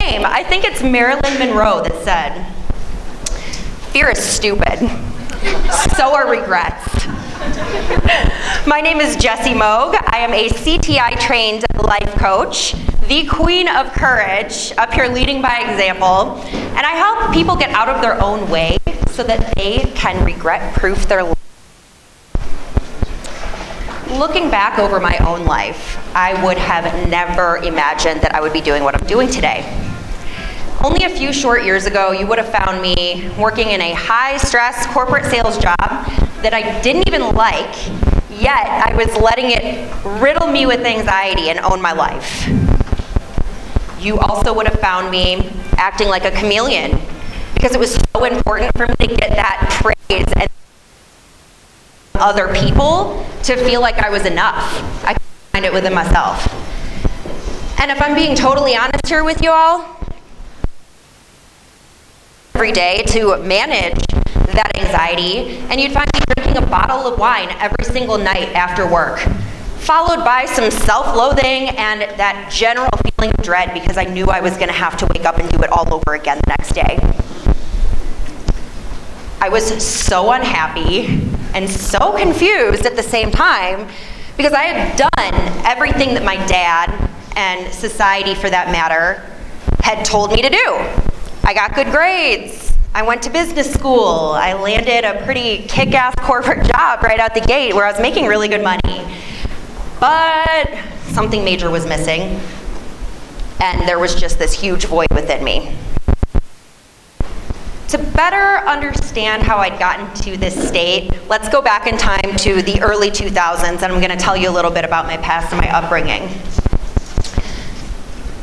name. I think it's Marilyn Monroe that said, "Fear is stupid. So are regrets." My name is Jessie Moog. I am a CTI-trained life coach, the queen of courage, up here leading by example, and I help people get out of their own way so that they can regret-proof their life. Looking back over my own life, I would have never imagined that I would be doing what I'm doing today. Only a few short years ago, you would have found me working in a high-stress corporate sales job that I didn't even like, yet I was letting it riddle me with anxiety and own my life. You also would have found me acting like a chameleon because it was so important for me to get that praise and other people to feel like I was enough. I couldn't find it within myself. And if I'm being totally honest here with you all, every day to manage that anxiety, and you'd find me drinking a bottle of wine every single night after work, followed by some self-loathing and that general feeling of dread because I knew I was going to have to wake up and do it all over again the next day. I was so unhappy and so confused at the same time because I had done everything that my dad, and society for that matter, had told me to do. I got good grades. I went to business school. I landed a pretty kick-ass corporate job right out the gate where I was making really good money. But something major was missing, and there was just this huge void within me. To better understand how I'd gotten to this state, let's go back in time to the early 2000s, and I'm going to tell you a little bit about my past and my upbringing.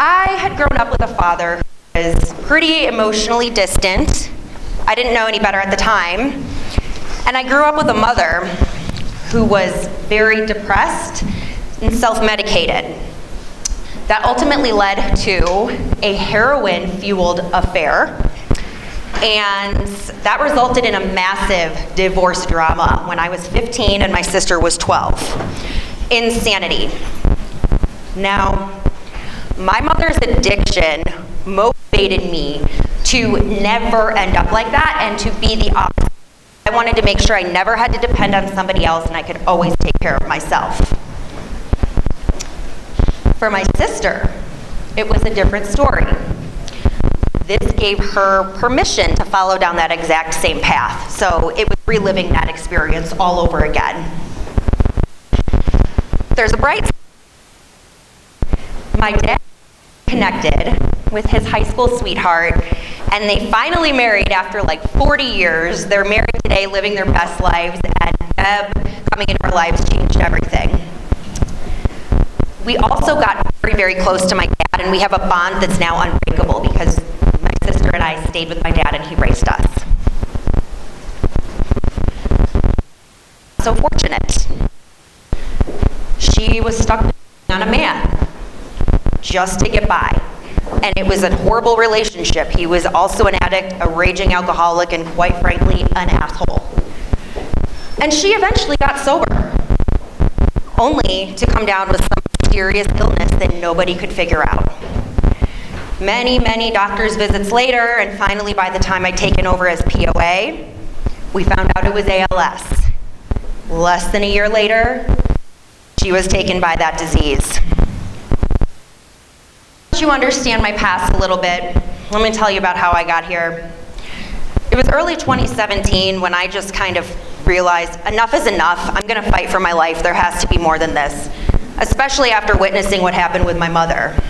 I had grown up with a father who was pretty emotionally distant. I didn't know any better at the time. And I grew up with a mother who was very depressed and self-medicated. That ultimately led to a heroin-fueled affair. And that resulted in a massive divorce drama when I was 15 and my sister was 12. Insanity. Now, my mother's addiction motivated me to never end up like that and to be the opposite. I wanted to make sure I never had to depend on somebody else and I could always take care of myself. For my sister, it was a different story. This gave her permission to follow down that exact same path. So it was reliving that experience all over again. There's a bright side. My dad connected with his high school sweetheart, and they finally married after like 40 years. They're married today, living their best lives, and Deb coming into our lives changed everything. We also got very, very close to my dad, and we have a bond that's now unbreakable because my sister and I stayed with my dad and he raised us. So fortunate. She was stuck on a man just to get by. And it was a horrible relationship. He was also an addict, a raging alcoholic, and quite frankly, an asshole. And she eventually got sober, only to come down with some mysterious illness that nobody could figure out. Many, many doctor's visits later, and finally by the time I'd taken over as POA, we found out it was ALS. Less than a year later, she was taken by that disease. To you understand my past a little bit, let me tell you about how I got here. It was early 2017 when I just kind of realized enough is enough. I'm going to fight for my life. There has to be more than this, especially after witnessing what happened with my mother.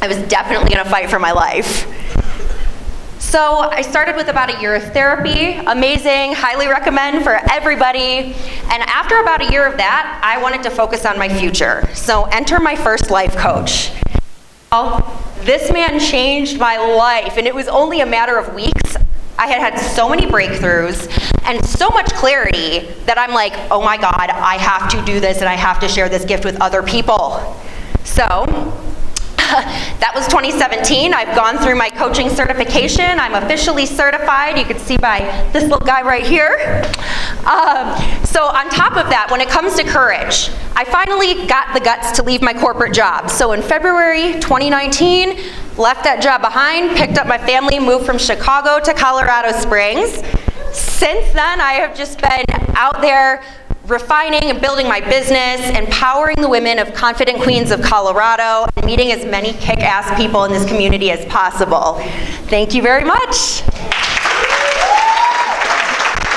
I was definitely going to fight for my life. So I started with about a year of therapy. Amazing, highly recommend for everybody. And after about a year of that, I wanted to focus on my future. So enter my first life coach. This man changed my life, and it was only a matter of weeks. I had had so many breakthroughs and so much clarity that I'm like, oh my God, I have to do this and I have to share this gift with other people. So That was 2017. I've gone through my coaching certification. I'm officially certified. You can see by this little guy right here. So on top of that, when it comes to courage, I finally got the guts to leave my corporate job. So in February 2019, left that job behind, picked up my family, moved from Chicago to Colorado Springs. Since then, I have just been out there refining and building my business, empowering the women of Confident Queens of Colorado, and meeting as many kick-ass people in this community as possible. Thank you very much.